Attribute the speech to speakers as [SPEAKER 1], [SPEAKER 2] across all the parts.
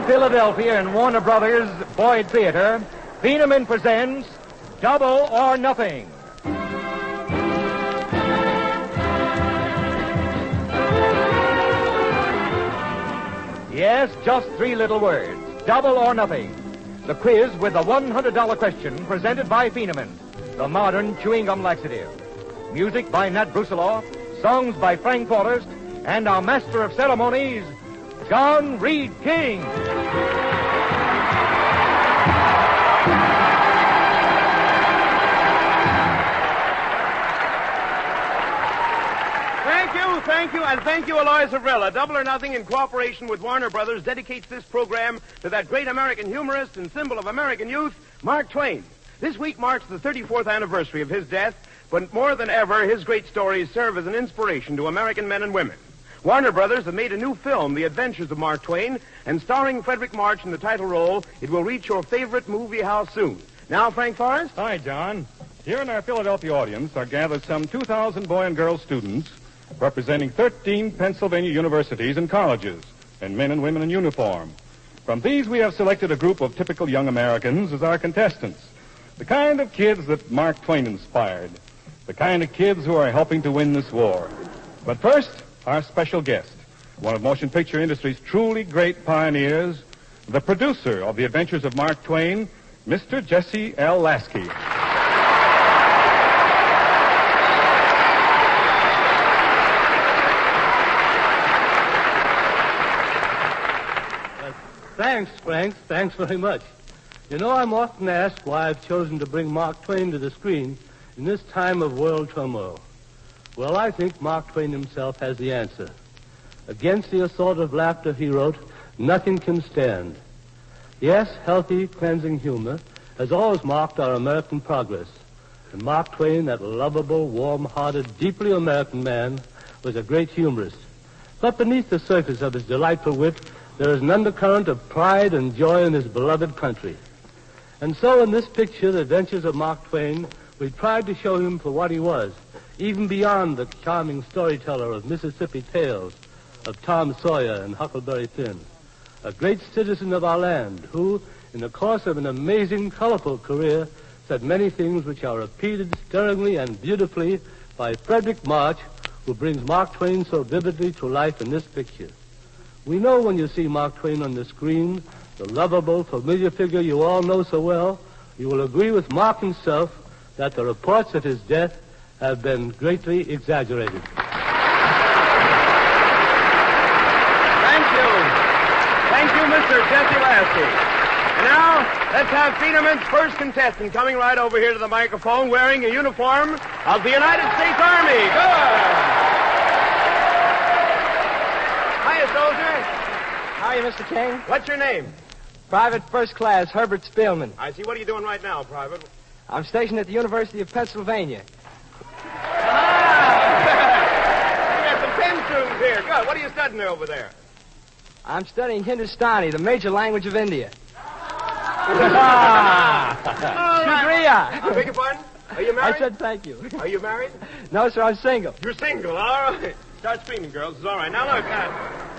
[SPEAKER 1] From Philadelphia and Warner Brothers Boyd Theater, Phenom presents Double or Nothing. Yes, just three little words. Double or Nothing. The quiz with the $100 question presented by Phenom, the modern chewing gum laxative. Music by Nat Brusiloff, songs by Frank Forrest, and our master of ceremonies, John Reed King.
[SPEAKER 2] Thank you, and thank you, Alois Avrilla. Double or Nothing, in cooperation with Warner Brothers, dedicates this program to that great American humorist and symbol of American youth, Mark Twain. This week marks the 34th anniversary of his death, but more than ever, his great stories serve as an inspiration to American men and women. Warner Brothers have made a new film, The Adventures of Mark Twain, and starring Frederick March in the title role, it will reach your favorite movie house soon. Now, Frank Forrest?
[SPEAKER 3] Hi, John. Here in our Philadelphia audience are gathered some 2,000 boy and girl students representing 13 Pennsylvania universities and colleges, and men and women in uniform. From these, we have selected a group of typical young Americans as our contestants. The kind of kids that Mark Twain inspired. The kind of kids who are helping to win this war. But first, our special guest, one of motion picture industry's truly great pioneers, the producer of The Adventures of Mark Twain, Mr. Jesse L. Lasky.
[SPEAKER 4] Thanks, Frank. Thanks very much. You know, I'm often asked why I've chosen to bring Mark Twain to the screen in this time of world turmoil. Well, I think Mark Twain himself has the answer. Against the assault of laughter, he wrote, nothing can stand. Yes, healthy, cleansing humor has always marked our American progress. And Mark Twain, that lovable, warm-hearted, deeply American man, was a great humorist. But beneath the surface of his delightful wit, there is an undercurrent of pride and joy in his beloved country. And so in this picture, The Adventures of Mark Twain, we tried to show him for what he was, even beyond the charming storyteller of Mississippi Tales, of Tom Sawyer and Huckleberry Finn. A great citizen of our land who, in the course of an amazing, colorful career, said many things which are repeated stirringly and beautifully by Frederick March, who brings Mark Twain so vividly to life in this picture. We know when you see Mark Twain on the screen, the lovable, familiar figure you all know so well, you will agree with Mark himself that the reports of his death have been greatly exaggerated.
[SPEAKER 2] Thank you. Thank you, Mr. Jesse Lasky. And now, let's have Phenomen's first contestant coming right over here to the microphone wearing a uniform of the United States Army. Good. Hiya, soldier.
[SPEAKER 5] How are you, Mr. King?
[SPEAKER 2] What's your name?
[SPEAKER 5] Private First Class Herbert Spielman.
[SPEAKER 2] I see. What are you doing right now, Private?
[SPEAKER 5] I'm stationed at the University of Pennsylvania.
[SPEAKER 2] We got some Penn students here. Good. What are you studying there over there?
[SPEAKER 5] I'm studying Hindustani, the major language of India.
[SPEAKER 2] Shukriya. I beg your pardon? Are you married?
[SPEAKER 5] I said thank you.
[SPEAKER 2] Are you married?
[SPEAKER 5] No, sir, I'm single.
[SPEAKER 2] You're single. All right. Start screaming, girls. It's all right. Now, look,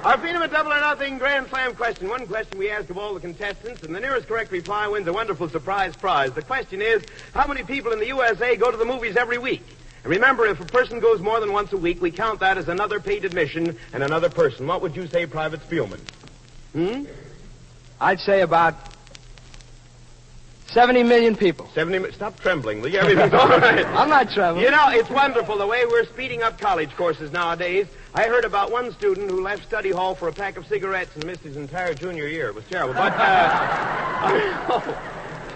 [SPEAKER 2] our Phenom Double or Nothing Grand Slam question. One question we ask of all the contestants, and the nearest correct reply wins a wonderful surprise prize. The question is, how many people in the USA go to the movies every week? And remember, if a person goes more than once a week, we count that as another paid admission and another person. What would you say, Private Spielman?
[SPEAKER 5] I'd say about 70 million people.
[SPEAKER 2] 70. Stop trembling, Lee. Everything's all right.
[SPEAKER 5] I'm not trembling.
[SPEAKER 2] You know, it's wonderful the way we're speeding up college courses nowadays. I heard about one student who left study hall for a pack of cigarettes and missed his entire junior year. It was terrible. But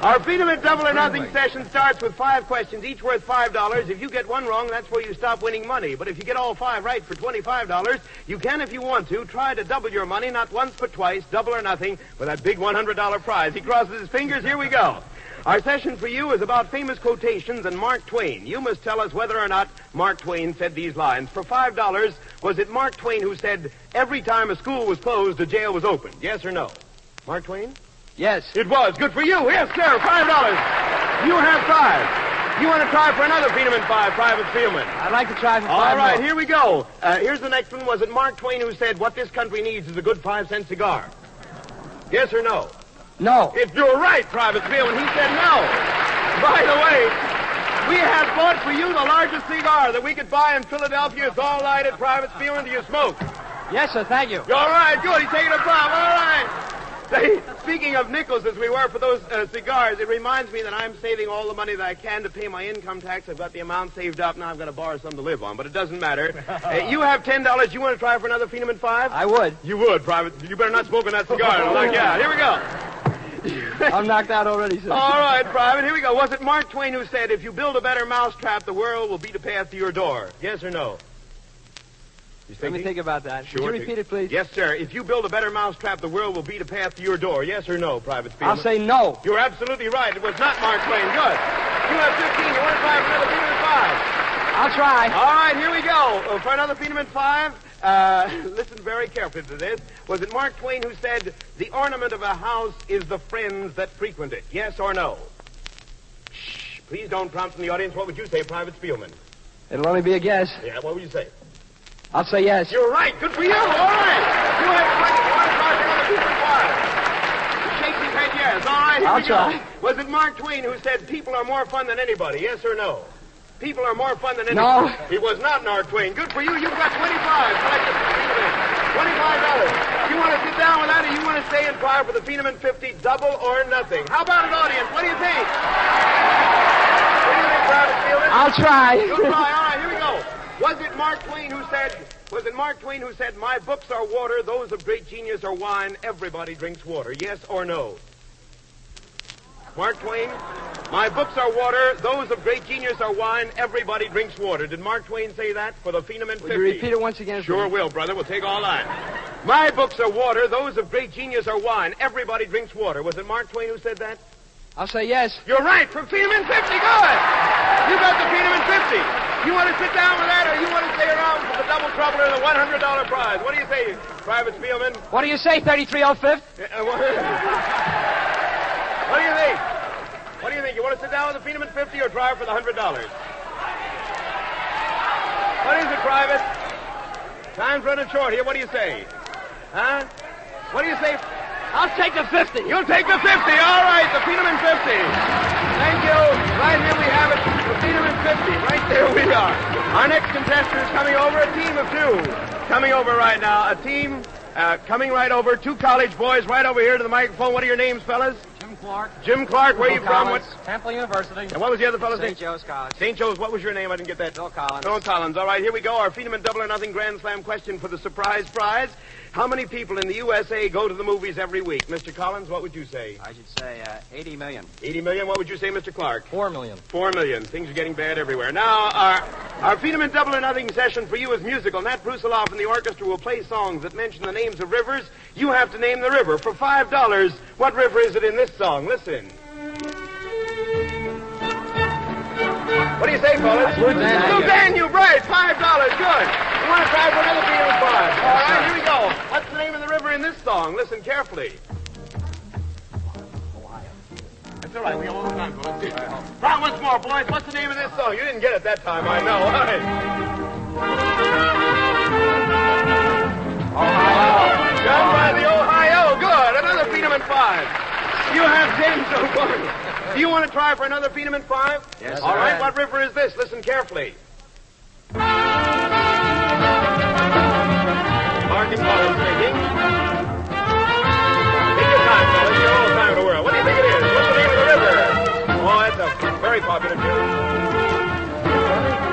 [SPEAKER 2] our Phenom Double or Nothing session starts with 5 questions, each worth $5. If you get one wrong, that's where you stop winning money. But if you get all 5 right for $25, you can, if you want to, try to double your money, not once but twice, double or nothing, with that big $100 prize. He crosses his fingers. Here we go. Our session for you is about famous quotations and Mark Twain. You must tell us whether or not Mark Twain said these lines. For $5, was it Mark Twain who said, every time a school was closed, a jail was opened? Yes or no? Mark Twain?
[SPEAKER 5] Yes.
[SPEAKER 2] It was. Good for you. Yes, sir. $5. You have 5. You want to try for another Phenom 5, Private Spielman?
[SPEAKER 5] I'd like to try for 5
[SPEAKER 2] All right,
[SPEAKER 5] more.
[SPEAKER 2] here we go. Here's the next one. Was it Mark Twain who said, what this country needs is a good 5-cent cigar? Yes or no?
[SPEAKER 5] No.
[SPEAKER 2] If you're right, Private Spielman, he said no. By the way, we have bought for you the largest cigar that we could buy in Philadelphia. It's all lighted, Private Spielman. Do you smoke?
[SPEAKER 5] Yes, sir, thank you.
[SPEAKER 2] All right, good. He's taking a puff. All right. Say, speaking of nickels, as we were for those cigars, it reminds me that I'm saving all the money that I can to pay my income tax. I've got the amount saved up. Now I've got to borrow some to live on, but it doesn't matter. You have $10. You want to try for another Phenom 5?
[SPEAKER 5] I would.
[SPEAKER 2] You would, Private. You better not smoke on that cigar. Like, yeah, here we go.
[SPEAKER 5] I'm knocked out already, sir.
[SPEAKER 2] All right, Private, here we go. Was it Mark Twain who said, if you build a better mousetrap, the world will beat a path to your door? Yes or no?
[SPEAKER 5] Let me think about that.
[SPEAKER 2] Sure.
[SPEAKER 5] Could you repeat it, please?
[SPEAKER 2] Yes, sir. If you build a better mousetrap, the world will beat a path to your door. Yes or no, Private Spielman?
[SPEAKER 5] I'll say no.
[SPEAKER 2] You're absolutely right. It was not Mark Twain. Good. You have 15. You want to try for another Phenom 5?
[SPEAKER 5] I'll try.
[SPEAKER 2] All right, here we go. For another Phenom 5, listen very carefully to this. Was it Mark Twain who said, the ornament of a house is the friends that frequent it? Yes or no? Shh. Please don't prompt from the audience. What would you say, Private Spielman?
[SPEAKER 5] It'll only be a guess.
[SPEAKER 2] Yeah, what would you say?
[SPEAKER 5] I'll say yes.
[SPEAKER 2] You're right. Good for you. All right. You have 20. You want to try for another Phenom 5? He shakes his head yes. All right, here
[SPEAKER 5] I'll
[SPEAKER 2] we
[SPEAKER 5] try.
[SPEAKER 2] go. Was it Mark Twain who said people are more fun than anybody? Yes or no? People are more fun than anybody.
[SPEAKER 5] No.
[SPEAKER 2] It was not Mark Twain. Good for you. You've got 25. Collected $25. You want to sit down with that, or you want to stay and try for the Phenom 50, double or nothing? How about an audience? What do you think? What do you think, Private Spielman?
[SPEAKER 5] I'll try.
[SPEAKER 2] You'll try. All right, here we go. Was it Mark Twain who said, my books are water, those of great genius are wine, everybody drinks water? Yes or no? Mark Twain, my books are water, those of great genius are wine, everybody drinks water. Did Mark Twain say that for the Phenom 50?
[SPEAKER 5] Would you repeat it once again?
[SPEAKER 2] Sure will, brother. We'll take all that. My books are water, those of great genius are wine, everybody drinks water. Was it Mark Twain who said that?
[SPEAKER 5] I'll say yes.
[SPEAKER 2] You're right, for Phenom 50, good! You got the Phenom 50. You want to sit down with that, or you want to stay around for the double trouble or the $100 prize? What do you say, Private Spielman?
[SPEAKER 5] What do you say, 3305?
[SPEAKER 2] What do you think? What do you think? You want to sit down with the Phenom 50 or try for the $100? What is it, Private? Time's running short here. What do you say? Huh? What do you say?
[SPEAKER 5] I'll take the 50.
[SPEAKER 2] You'll take the 50. All right, the Phenom 50. Thank you. Right here we have it, the Phenom 50. Right there we are. Our next contestant is coming over, a team of two. Coming over right now, a team coming right over, two college boys right over here to the microphone. What are your names, fellas?
[SPEAKER 5] Jim Clark.
[SPEAKER 2] Jim Clark, where are you from?
[SPEAKER 5] Collins, Temple University.
[SPEAKER 2] And what was the other fellow's name?
[SPEAKER 5] St. Joe's College.
[SPEAKER 2] St. Joe's. What was your name? I didn't get that.
[SPEAKER 5] Bill Collins.
[SPEAKER 2] Bill Collins. All right, here we go. Our Phenom Double or Nothing Grand Slam question for the surprise prize. How many people in the USA go to the movies every week? Mr. Collins, what would you say?
[SPEAKER 5] I should say 80 million.
[SPEAKER 2] 80 million. What would you say, Mr. Clark?
[SPEAKER 5] 4 million.
[SPEAKER 2] 4 million. Things are getting bad everywhere. Now, our Phenom Double or Nothing session for you is musical. Nat Brusiloff and the orchestra will play songs that mention the names of rivers. You have to name the river. For $5, what river is it in this song? Listen. What do you say, fellas?
[SPEAKER 5] Blue Danube.
[SPEAKER 2] Blue Danube, right. $5. Good. You want to try for another Phenom 5? All right, here we go. What's the name of the river in this song? Listen carefully. That's all right. We got all the time, fellas. Try once more, boys. What's the name of this song? You didn't get it that time, I know. All right. Ohio. Done by the Ohio. Good. Another Phenom 5. You have 10 so far. Do you want to try for another Phenom 5?
[SPEAKER 5] Yes,
[SPEAKER 2] all right.
[SPEAKER 5] sir.
[SPEAKER 2] What river is this? Listen carefully. Mark and Collins speaking. Take your time, fellas. You got all the time in the world. What do you think it is? What's the name of the river? Oh, that's a very popular tune.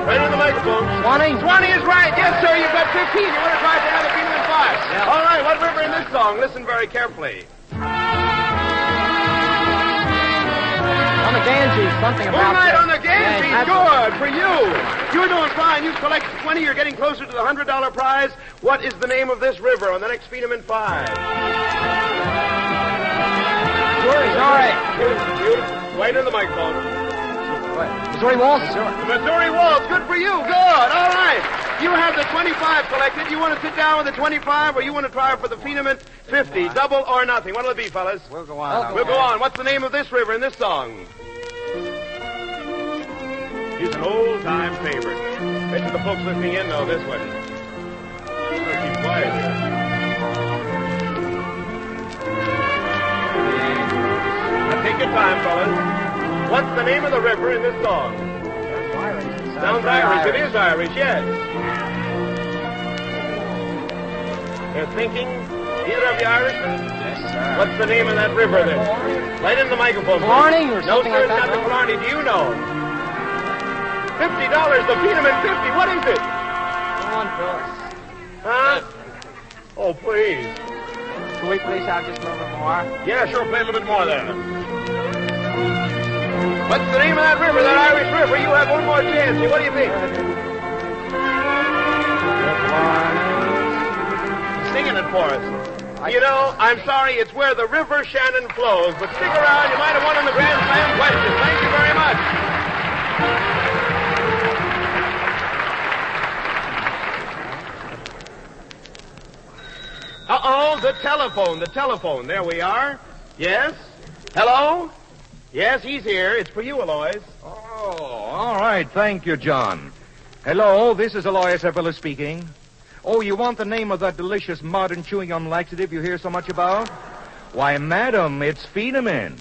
[SPEAKER 2] Right on the microphone.
[SPEAKER 5] 20.
[SPEAKER 2] 20 is right. Yes, sir. You've got 15. You want to try for another Phenom 5?
[SPEAKER 5] Yeah.
[SPEAKER 2] All right. What river in this song? Listen very carefully.
[SPEAKER 5] On the Ganges, something about
[SPEAKER 2] Moonlight
[SPEAKER 5] that.
[SPEAKER 2] on the Ganges.
[SPEAKER 5] Yeah,
[SPEAKER 2] Good for you. You're doing fine. You've collected 20. You're getting closer to the $100 prize. What is the name of this river on the next Phenom 5?
[SPEAKER 5] Missouri.
[SPEAKER 2] You wait on the microphone.
[SPEAKER 5] Missouri Waltz?
[SPEAKER 2] The Missouri Waltz. Good for you. Good. All right. You have the 25 collected. You want to sit down with the 25, or you want to try for the Phenom 50? Double or nothing. What'll it be, fellas?
[SPEAKER 5] We'll go on.
[SPEAKER 2] We'll go on. What's the name of this river in this song? He's an old-time favorite. Bet you the folks listening in know this one. Better keep quiet here. Take your time, fellas. What's the name of the river in this song? Sounds Irish. It is Irish, yes. They're thinking. Either of you Irishmen?
[SPEAKER 5] Yes, sir.
[SPEAKER 2] What's the name of that river then? Right in the microphone.
[SPEAKER 5] Blarney or
[SPEAKER 2] No,
[SPEAKER 5] something
[SPEAKER 2] sir,
[SPEAKER 5] like
[SPEAKER 2] it's
[SPEAKER 5] that,
[SPEAKER 2] not the
[SPEAKER 5] no?
[SPEAKER 2] Blarney. Do you know? $50, the Peeneman 50. What is it?
[SPEAKER 5] Come on, Phyllis.
[SPEAKER 2] Huh? Oh, please.
[SPEAKER 5] Can we please have just a little bit more?
[SPEAKER 2] Yeah, sure, play a little bit more there. What's the name of that river, that Irish river? You have one more chance. What do you think? Singing it for us. You know, I'm sorry, it's where the River Shannon flows, but stick around. You might have won on the Grand Slam question. Thank you very much. Uh-oh, the telephone. There we are. Yes? Hello? Yes, he's here. It's for you, Alois.
[SPEAKER 1] Oh, all right. Thank you, John. Hello, this is Alois Eberle speaking. Oh, you want the name of that delicious modern chewing gum laxative you hear so much about? Why, madam, it's Peenement.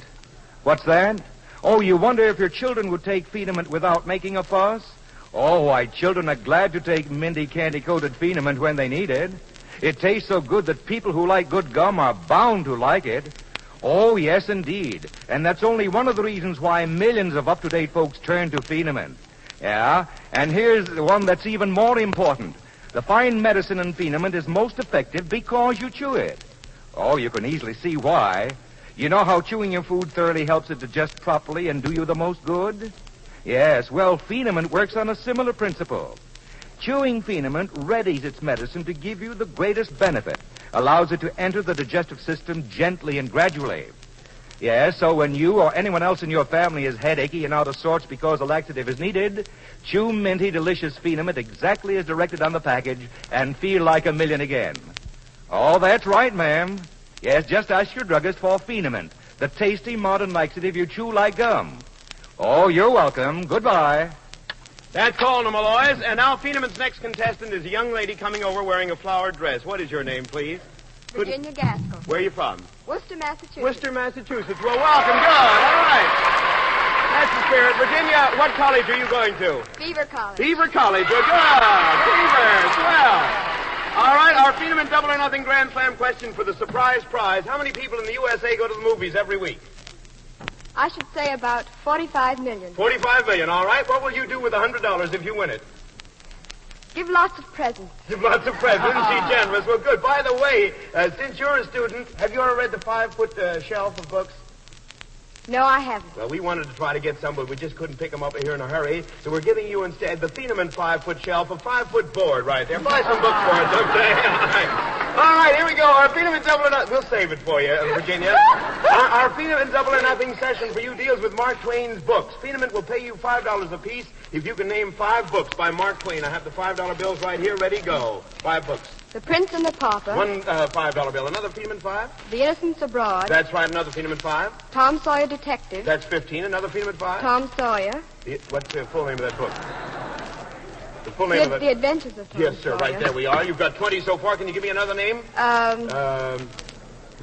[SPEAKER 1] What's that? Oh, you wonder if your children would take Peenement without making a fuss? Oh, why, children are glad to take minty candy-coated Peenement when they need it. It tastes so good that people who like good gum are bound to like it. Oh, yes, indeed. And that's only one of the reasons why millions of up-to-date folks turn to Peenement. Yeah, and here's the one that's even more important. The fine medicine in Peenement is most effective because you chew it. Oh, you can easily see why. You know how chewing your food thoroughly helps it digest properly and do you the most good? Yes, well, Peenement works on a similar principle. Chewing Peenement readies its medicine to give you the greatest benefit, allows it to enter the digestive system gently and gradually. Yes, so when you or anyone else in your family is headachy and out of sorts because a laxative is needed, chew minty, delicious Peenement exactly as directed on the package and feel like a million again. Oh, that's right, ma'am. Yes, just ask your druggist for Peenement, the tasty modern laxative you chew like gum. Oh, you're welcome. Goodbye.
[SPEAKER 2] That's all, Alois. And now Peenement's next contestant is a young lady coming over wearing a flowered dress. What is your name, please?
[SPEAKER 6] Virginia Gaskell.
[SPEAKER 2] Where are you from?
[SPEAKER 6] Worcester, Massachusetts.
[SPEAKER 2] Worcester, Massachusetts. Well, welcome. Good. All right. That's the spirit. Virginia, what college are you going to?
[SPEAKER 6] Beaver College.
[SPEAKER 2] Beaver College. Well, good. Beaver. Swell. All right, our Peenement Double or Nothing Grand Slam question for the surprise prize. How many people in the USA go to the movies every week?
[SPEAKER 6] I should say about 45 million.
[SPEAKER 2] 45 million. All right. What will you do with $100 if you win it?
[SPEAKER 6] Give lots of presents.
[SPEAKER 2] Give lots of presents. She's generous. Well, good. By the way, since you're a student, have you ever read the 5-foot shelf of books?
[SPEAKER 6] No, I haven't.
[SPEAKER 2] Well, we wanted to try to get some, but we just couldn't pick them up here in a hurry. So we're giving you instead the Peenement 5-foot shelf, a 5-foot board right there. Buy some books for us, okay? All right, here we go. Our Peenement Double or Nothing. We'll save it for you, Virginia. Our Peenement Double or Nothing session for you deals with Mark Twain's books. Peenement will pay you $5 apiece if you can name 5 books by Mark Twain. I have the $5 bills right here. Ready, go. 5 books.
[SPEAKER 6] The Prince and the Pauper.
[SPEAKER 2] One $5 bill. Another Peenement 5?
[SPEAKER 6] The Innocents Abroad.
[SPEAKER 2] That's right, another Peenement 5.
[SPEAKER 6] Tom Sawyer Detective.
[SPEAKER 2] That's 15. Another Peenement 5?
[SPEAKER 6] Tom Sawyer.
[SPEAKER 2] What's the full name of that book? The full name of it?
[SPEAKER 6] The Adventures of Tom
[SPEAKER 2] Yes, sir.
[SPEAKER 6] Sawyer.
[SPEAKER 2] Right there we are. You've got 20 so far. Can you give me another name?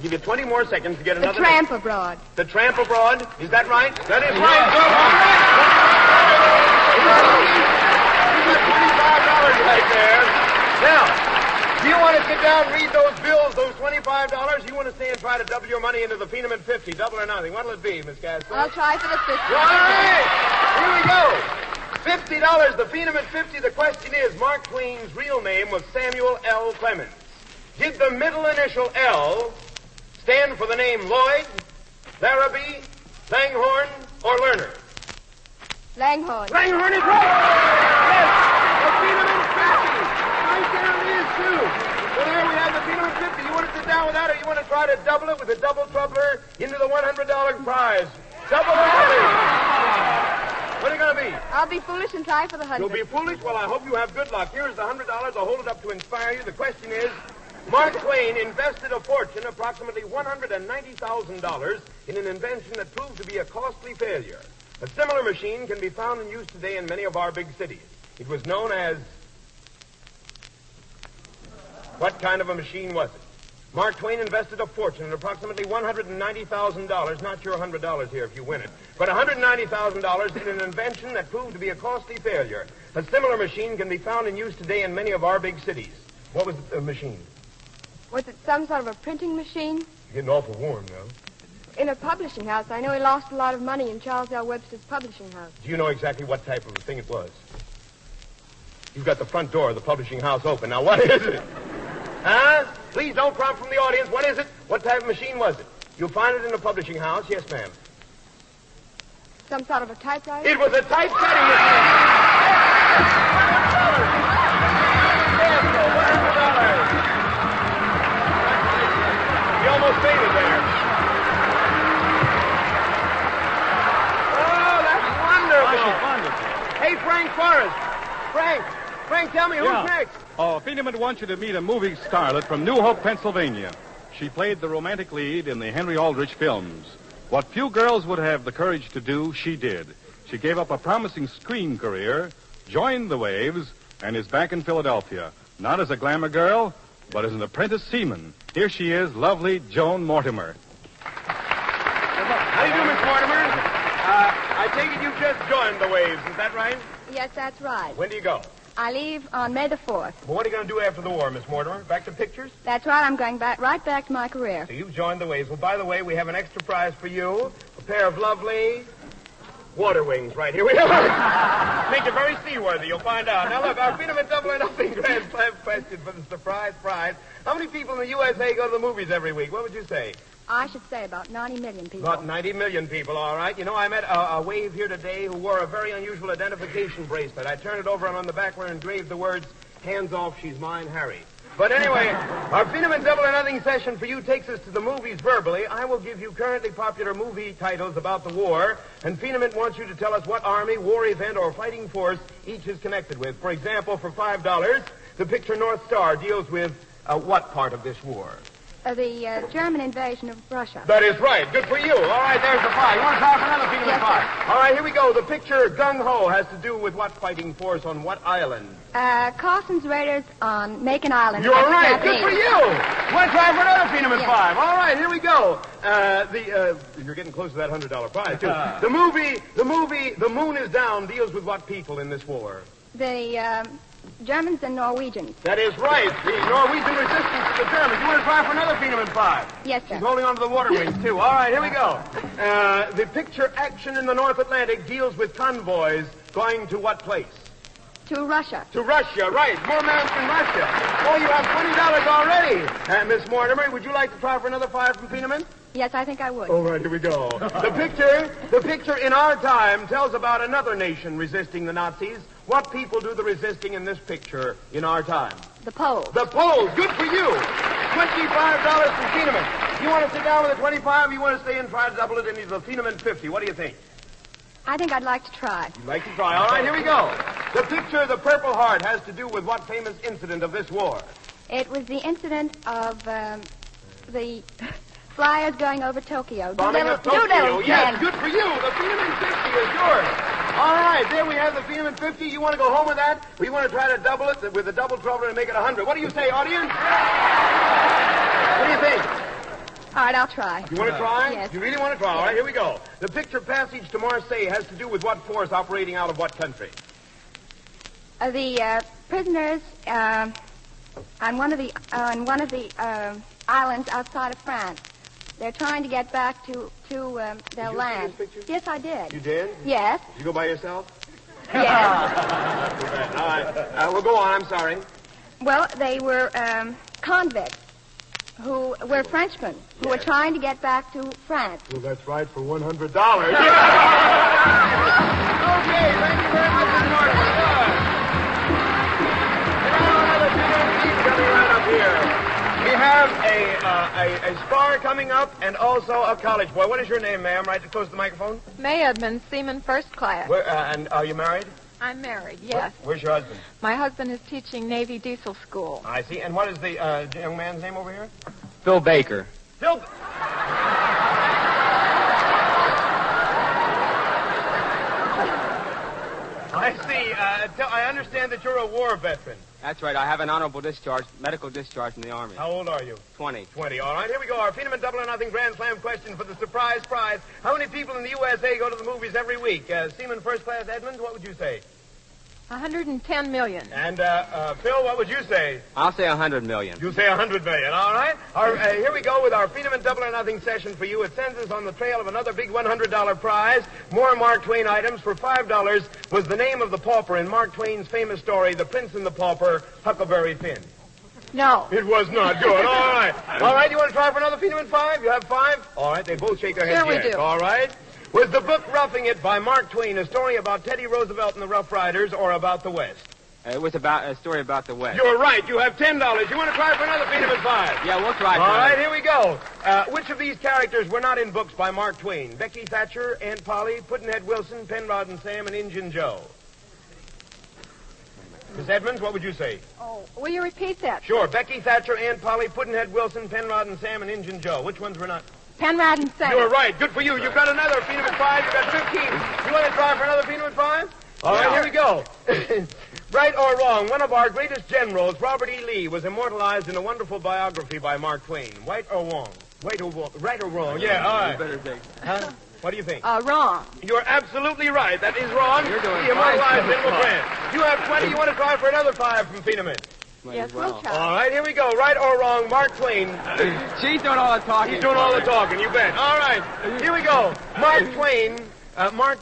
[SPEAKER 2] Give you 20 more seconds to get
[SPEAKER 6] The
[SPEAKER 2] another
[SPEAKER 6] Tramp
[SPEAKER 2] name.
[SPEAKER 6] Abroad.
[SPEAKER 2] The Tramp Abroad? Is that right? That is right. Good. All right. You got $25 right there. Now, do you want to sit down and read those bills, those $25? You want to stay and try to double your money into the Peenement 50, double or nothing? What'll it be, Miss Gaskell?
[SPEAKER 6] I'll try for the 50.
[SPEAKER 2] Right! Here we go. $50, the Peenement 50. The question is, Mark Twain's real name was Samuel L. Clemens. Did the middle initial L stand for the name Lloyd, Larrabee, Langhorne, or Lerner?
[SPEAKER 6] Langhorne.
[SPEAKER 2] Langhorne is right! Yes! The Peenement 50! Right there it is, too. So there we have the Peenement 50. You want to sit down with that, or you want to try to double it with a double troubler into the $100 prize? Double or nothing? What are you going to be?
[SPEAKER 6] I'll be foolish and try for the 100.
[SPEAKER 2] You'll be foolish? Well, I hope you have good luck. Here's the $100. I'll hold it up to inspire you. The question is, Mark Twain invested a fortune, approximately $190,000, in an invention that proved to be a costly failure. A similar machine can be found in use today in many of our big cities. It was known as... What kind of a machine was it? Mark Twain invested a fortune in approximately $190,000, not your $100 here if you win it, but $190,000 in an invention that proved to be a costly failure. A similar machine can be found in use today in many of our big cities. What was the machine?
[SPEAKER 6] Was it some sort of a printing machine?
[SPEAKER 2] You're getting awful warm now.
[SPEAKER 6] In a publishing house. I know he lost a lot of money in Charles L. Webster's publishing house.
[SPEAKER 2] Do you know exactly what type of thing it was? You've got the front door of the publishing house open. Now, what is it? Huh? Please don't prompt from the audience. What is it? What type of machine was it? You'll find it in the publishing house. Yes, ma'am.
[SPEAKER 6] Some sort of a typewriter?
[SPEAKER 2] It was a typesetting machine. $100. You almost made it there. Oh, that's wonderful. Hey, Frank Forrest. Frank, tell me who's next.
[SPEAKER 3] Oh, Feeneman wants you to meet a movie starlet from New Hope, Pennsylvania. She played the romantic lead in the Henry Aldrich films. What few girls would have the courage to do, she did. She gave up a promising screen career, joined the Waves, and is back in Philadelphia. Not as a glamour girl, but as an apprentice seaman. Here she is, lovely Joan Mortimer.
[SPEAKER 2] How do you do, Miss Mortimer? I take it you've just joined the Waves, is that right?
[SPEAKER 6] Yes, that's right.
[SPEAKER 2] When do you go?
[SPEAKER 6] I leave on May the 4th.
[SPEAKER 2] Well, what are you going to do after the war, Miss Mortimer? Back to pictures?
[SPEAKER 6] That's right. I'm going right back to my career.
[SPEAKER 2] So you've joined the Waves. Well, by the way, we have an extra prize for you. A pair of lovely water wings right here. We make it very seaworthy. You'll find out. Now, look, our Feeneman Double or Nothing Grand Slam question for the surprise prize. How many people in the USA go to the movies every week? What would you say?
[SPEAKER 6] I should say about 90 million people.
[SPEAKER 2] About 90 million people, all right. You know, I met a Wave here today who wore a very unusual identification bracelet. I turned it over, and on the back were engraved the words, "Hands off, she's mine, Harry." But anyway, our Feeneman Double or Nothing session for you takes us to the movies verbally. I will give you currently popular movie titles about the war, and Feeneman wants you to tell us what army, war event, or fighting force each is connected with. For example, for $5, the picture North Star deals with what part of this war?
[SPEAKER 6] The German invasion of Russia.
[SPEAKER 2] That is right. Good for you. All right, there's the $5. You want to try for another Feeneman $5? All right, here we go. The picture Gung Ho has to do with what fighting force on what island?
[SPEAKER 6] Carson's Raiders on Macon Island.
[SPEAKER 2] You're right. Good for you. You want to try for another Feeneman $5? All right, here we go. You're getting close to that $100 prize, too. The movie The Moon is Down deals with what people in this war?
[SPEAKER 6] The Germans and Norwegians.
[SPEAKER 2] That is right. The Norwegian resistance to the Germans. You want to try for another Feeneman $5?
[SPEAKER 6] Yes, sir.
[SPEAKER 2] She's holding on to the water wings, too. All right, here we go. The picture Action in the North Atlantic deals with convoys going to what place?
[SPEAKER 6] To Russia.
[SPEAKER 2] To Russia, right. More man from Russia. Oh, you have $20 already. Miss Mortimer, would you like to try for another $5 from Feeneman?
[SPEAKER 6] Yes, I think I would.
[SPEAKER 2] All right, here we go. The picture in our time tells about another nation resisting the Nazis. What people do the resisting in this picture in our time?
[SPEAKER 6] The Poles.
[SPEAKER 2] The Poles. Good for you. $25 from Feeneman. You want to sit down with a 25, or you want to stay and try to double it into the Feeneman 50? What do you think?
[SPEAKER 6] I think I'd like to try.
[SPEAKER 2] You'd like to try. All right, here we go. The picture, the Purple Heart, has to do with what famous incident of this war?
[SPEAKER 6] It was the incident of the flyers going over Tokyo.
[SPEAKER 2] Bombing of Tokyo. Yes, good for you. The Feeneman 50 is yours. All right, there we have the Feeneman 50. You want to go home with that? Or you want to try to double it with a double trouble and make it 100? What do you say, audience? What do you think?
[SPEAKER 6] All right, I'll try.
[SPEAKER 2] You want to try?
[SPEAKER 6] Yes.
[SPEAKER 2] You really want to try? All right, here we go. The picture Passage to Marseille has to do with what force operating out of what country?
[SPEAKER 6] The prisoners on one of the islands outside of France. They're trying to get back to their land.
[SPEAKER 2] Did you see this picture?
[SPEAKER 6] Yes, I did.
[SPEAKER 2] You did?
[SPEAKER 6] Yes.
[SPEAKER 2] Did you go by yourself?
[SPEAKER 6] Yes.
[SPEAKER 2] All right. Well, go on. I'm sorry.
[SPEAKER 6] Well, they were convicts who were Frenchmen who were trying to get back to France.
[SPEAKER 2] Well, that's right, for $100. Okay, thank you very much, Miss Mortimer. Coming right up here. We have a star coming up and also a college boy. What is your name, ma'am? Right close to the microphone.
[SPEAKER 7] May Edmonds, Seaman First Class.
[SPEAKER 2] And are you married?
[SPEAKER 7] I'm married, yes.
[SPEAKER 2] Where's your husband?
[SPEAKER 7] My husband is teaching Navy Diesel School.
[SPEAKER 2] I see. And what is the young man's name over here?
[SPEAKER 5] Phil Baker.
[SPEAKER 2] Phil. I see. I understand that you're a war veteran.
[SPEAKER 5] That's right. I have an honorable discharge, medical discharge from the Army.
[SPEAKER 2] How old are you?
[SPEAKER 5] 20.
[SPEAKER 2] 20. All right, here we go. Our Phenom Double or Nothing Grand Slam question for the surprise prize. How many people in the USA go to the movies every week? Seaman First Class Edmonds, what would you say?
[SPEAKER 7] 110 million.
[SPEAKER 2] And, Phil, what would you say?
[SPEAKER 5] I'll say 100 million.
[SPEAKER 2] You say 100 million, all right? Here we go with our Phenom Double or Nothing session for you. It sends us on the trail of another big $100 prize. More Mark Twain items for $5 was the name of the pauper in Mark Twain's famous story, The Prince and the Pauper, Huckleberry Finn.
[SPEAKER 7] No.
[SPEAKER 2] It was not good. All right. All right, you want to try for another Phenom 5? You have 5? All right, they both shake their heads
[SPEAKER 7] Sure we
[SPEAKER 2] yes.
[SPEAKER 7] do.
[SPEAKER 2] All right. Was the book Roughing It by Mark Twain a story about Teddy Roosevelt and the Rough Riders or about the West?
[SPEAKER 5] It was about a story about the West.
[SPEAKER 2] You're right. You have $10. You want to try for another Phenom 5?
[SPEAKER 5] Yeah, we'll try.
[SPEAKER 2] All right, here we go. Which of these characters were not in books by Mark Twain? Becky Thatcher, Aunt Polly, Pudd'nhead Wilson, Penrod and Sam, and Injun Joe. Miss Edmonds, what would you say?
[SPEAKER 7] Oh, will you repeat that?
[SPEAKER 2] Sure. Becky Thatcher, Aunt Polly, Pudd'nhead Wilson, Penrod and Sam, and Injun Joe. Which ones were not?
[SPEAKER 7] Penrod and Sam.
[SPEAKER 2] You're right. Good for you. You've got another Phenom 5. You've got 15. You want to try for another Phenom 5? All right, here we go. Right or wrong, one of our greatest generals, Robert E. Lee, was immortalized in a wonderful biography by Mark Twain. Right or wrong? Right or wrong? Yeah, all right.
[SPEAKER 5] Better take.
[SPEAKER 2] Huh? What do you think?
[SPEAKER 7] Wrong.
[SPEAKER 2] You're absolutely right. That is wrong.
[SPEAKER 5] You're doing
[SPEAKER 2] He immortalized
[SPEAKER 5] fine.
[SPEAKER 2] General Grant. You have 20. You want to try for another 5 from Phenom?
[SPEAKER 7] Yes, we'll try.
[SPEAKER 2] All right, here we go. Right or wrong, Mark Twain.
[SPEAKER 5] She's doing all the talking.
[SPEAKER 2] He's doing all the talking, you bet. All right, here we go. Mark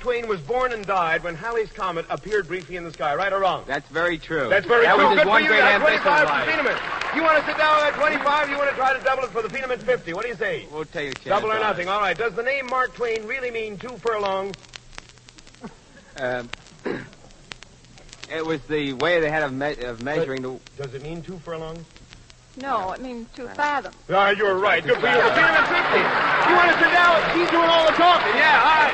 [SPEAKER 2] Twain was born and died when Halley's Comet appeared briefly in the sky. Right or wrong?
[SPEAKER 5] That's very true.
[SPEAKER 2] That's very
[SPEAKER 5] that
[SPEAKER 2] true.
[SPEAKER 5] Was his
[SPEAKER 2] Good
[SPEAKER 5] one
[SPEAKER 2] for you.
[SPEAKER 5] great
[SPEAKER 2] That's
[SPEAKER 5] ambition
[SPEAKER 2] 25
[SPEAKER 5] in
[SPEAKER 2] from
[SPEAKER 5] life.
[SPEAKER 2] Phenom. You want to sit down at 25? You want to try to double it for the Phenom 50? What do you say?
[SPEAKER 5] We'll take a chance.
[SPEAKER 2] Double or
[SPEAKER 5] on
[SPEAKER 2] nothing. All right. Does the name Mark Twain really mean 2 furlongs?
[SPEAKER 5] It was the way they had of measuring the...
[SPEAKER 2] Does it mean 2 furlongs?
[SPEAKER 7] No, it means 2 fathoms.
[SPEAKER 2] Ah, you're right. Good for you. The Phenom 50. You want to sit down? He's doing all the talking. Yeah, all right.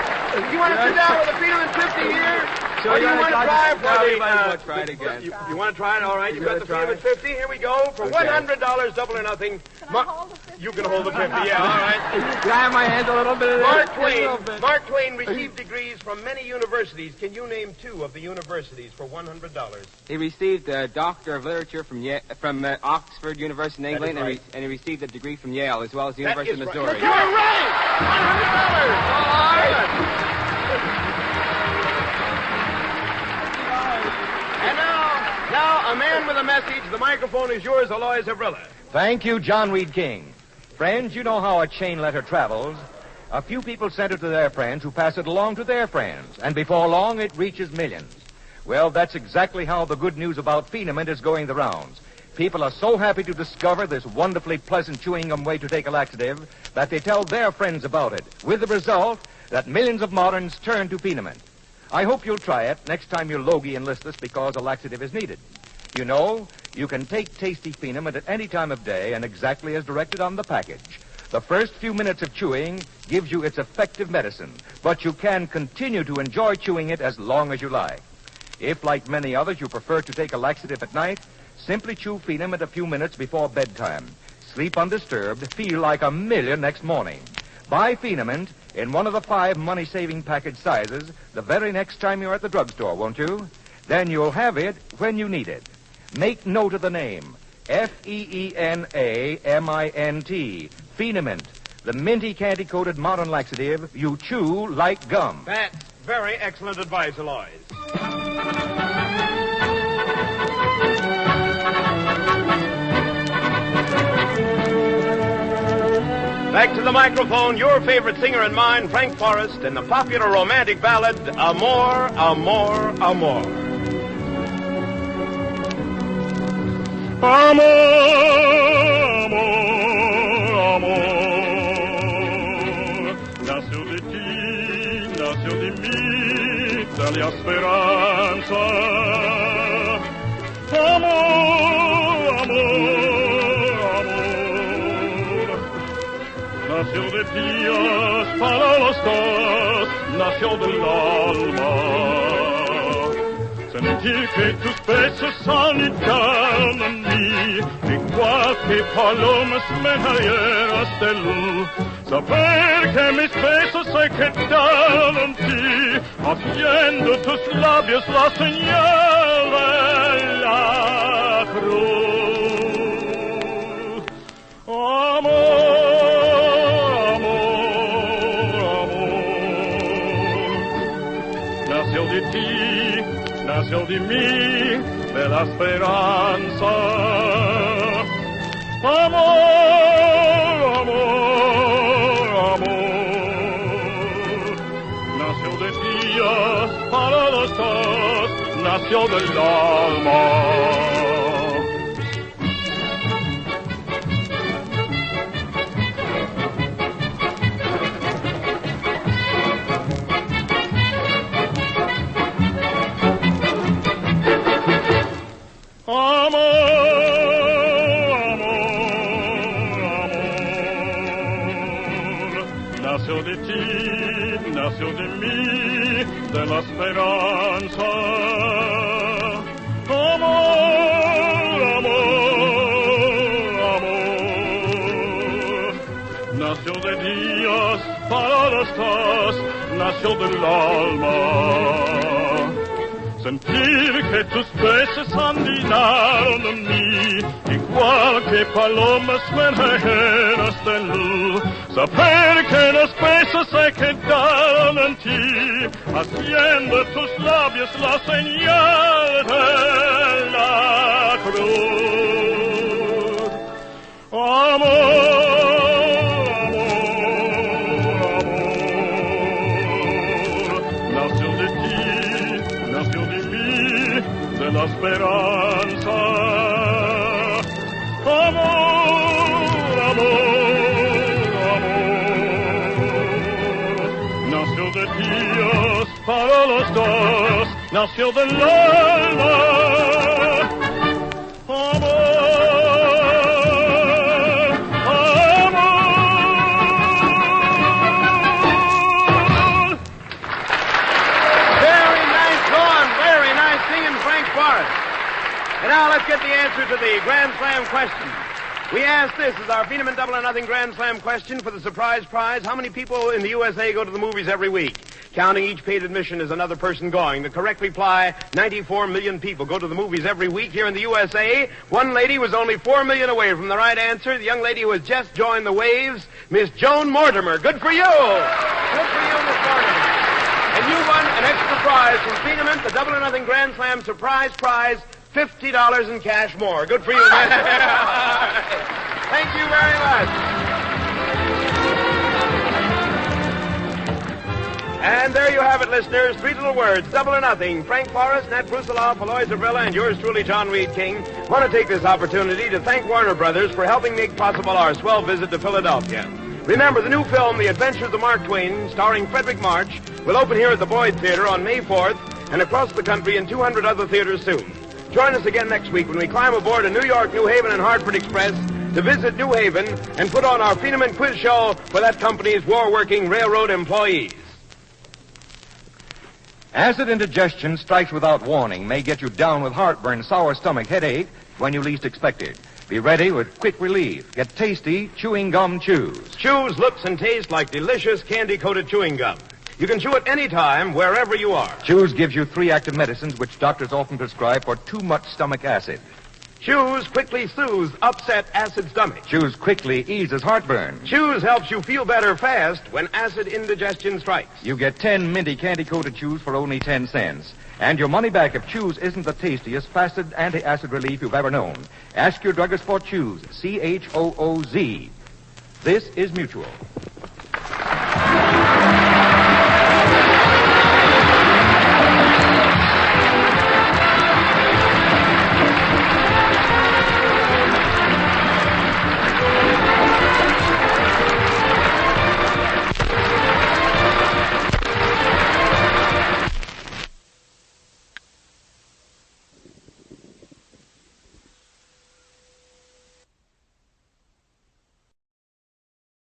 [SPEAKER 2] You want to sit down with the Phenom 50 here?
[SPEAKER 5] So
[SPEAKER 2] or do you want to try for the...
[SPEAKER 5] Everybody will try it again.
[SPEAKER 2] You want to try it? All right. You've got the
[SPEAKER 5] try
[SPEAKER 2] Phenom 50. Here we go. For $100, double or nothing.
[SPEAKER 7] Can I hold the 50?
[SPEAKER 2] You can hold the 50. Yeah, all right.
[SPEAKER 5] Can I have my hands a little bit of this?
[SPEAKER 2] Mark Twain received degrees from many universities. Can you name 2 of the universities for $100?
[SPEAKER 5] He received a Doctor of Literature from Oxford University in England,
[SPEAKER 2] right.
[SPEAKER 5] and he received a degree from Yale, as well as the University of Missouri.
[SPEAKER 2] Right. You're right! $100! And now, a man with a message. The microphone is yours, Aloy Zabrilla.
[SPEAKER 1] Thank you, John Reed King. Friends, you know how a chain letter travels. A few people send it to their friends who pass it along to their friends, and before long it reaches millions. Well, that's exactly how the good news about Phenom is going the rounds. People are so happy to discover this wonderfully pleasant chewing gum way to take a laxative that they tell their friends about it, with the result that millions of moderns turn to Phenom. I hope you'll try it next time your logie enlists us because a laxative is needed. You know, you can take tasty Phenom at any time of day and exactly as directed on the package. The first few minutes of chewing gives you its effective medicine, but you can continue to enjoy chewing it as long as you like. If, like many others, you prefer to take a laxative at night, simply chew Phenom at a few minutes before bedtime. Sleep undisturbed, feel like a million next morning. Buy Phenom in one of the 5 money-saving package sizes the very next time you're at the drugstore, won't you? Then you'll have it when you need it. Make note of the name, F-E-E-N-A-M-I-N-T, Phenom, the minty candy-coated modern laxative you chew like gum.
[SPEAKER 2] That's very excellent advice, Aloy. Back to the microphone, your favorite singer and mine, Frank Forrest, and the popular romantic ballad, Amor, Amor, Amor.
[SPEAKER 3] Amor, amor, amor, nació de ti, nació de mí, dale esperanza. Amor, amor, amor, nació de Dios para los dos, nació del alma. Sentir que tus besos anidan en mí, igual que palomas mensajeras de luz. Saber que mis besos se quedaron en ti, haciendo tus labios la señal del nació de mí, de la esperanza. Amor, amor, amor, nació de días para los dos, nació del alma. Nació de ti, nació de mí, de la esperanza. Amor, amor, amor. Nació de días para los dos, nació del alma. Sentir que tus besos andinaron en mí, igual que palomas mensajeras de luz. Saber que los besos se quedaron en ti, haciendo tus labios la señal de la cruz. Amor, amor, amor, nació de ti, nació de mí, de la esperanza. Amor, amor, amor, nació de Dios para los dos, nació del alma.
[SPEAKER 2] And now let's get the answer to the Grand Slam question. We asked this as our Phenom Double or Nothing Grand Slam question for the surprise prize. How many people in the USA go to the movies every week? Counting each paid admission as another person going. The correct reply, 94 million people go to the movies every week here in the USA. One lady was only 4 million away from the right answer. The young lady who has just joined the waves, Miss Joan Mortimer. Good for you. Good for you, Miss Mortimer. And you won an extra prize from Phenom, the Double or Nothing Grand Slam surprise prize, $50 in cash more. Good for you, man. Thank you very much. And there you have it, listeners. 3 little words, Double or Nothing. Frank Forrest, Nat Brusiloff, Aloy Zabrilla, and yours truly, John Reed King, want to take this opportunity to thank Warner Brothers for helping make possible our swell visit to Philadelphia. Remember, the new film, The Adventures of Mark Twain, starring Frederick March, will open here at the Boyd Theater on May 4th and across the country in 200 other theaters soon. Join us again next week when we climb aboard a New York, New Haven, and Hartford Express to visit New Haven and put on our Phenom Quiz Show for that company's war-working railroad employees.
[SPEAKER 1] Acid indigestion strikes without warning, may get you down with heartburn, sour stomach, headache when you least expect it. Be ready with quick relief. Get tasty chewing gum chews.
[SPEAKER 2] Chews looks and taste like delicious candy-coated chewing gum. You can chew it any time, wherever you are.
[SPEAKER 1] Chews gives you 3 active medicines which doctors often prescribe for too much stomach acid.
[SPEAKER 2] Chews quickly soothes upset acid stomach.
[SPEAKER 1] Chews quickly eases heartburn.
[SPEAKER 2] Chews helps you feel better fast when acid indigestion strikes.
[SPEAKER 1] You get 10 minty candy-coated chews for only 10 cents. And your money back if Chews isn't the tastiest, fastest anti-acid relief you've ever known. Ask your druggist for Chews. C-H-O-O-Z. This is Mutual.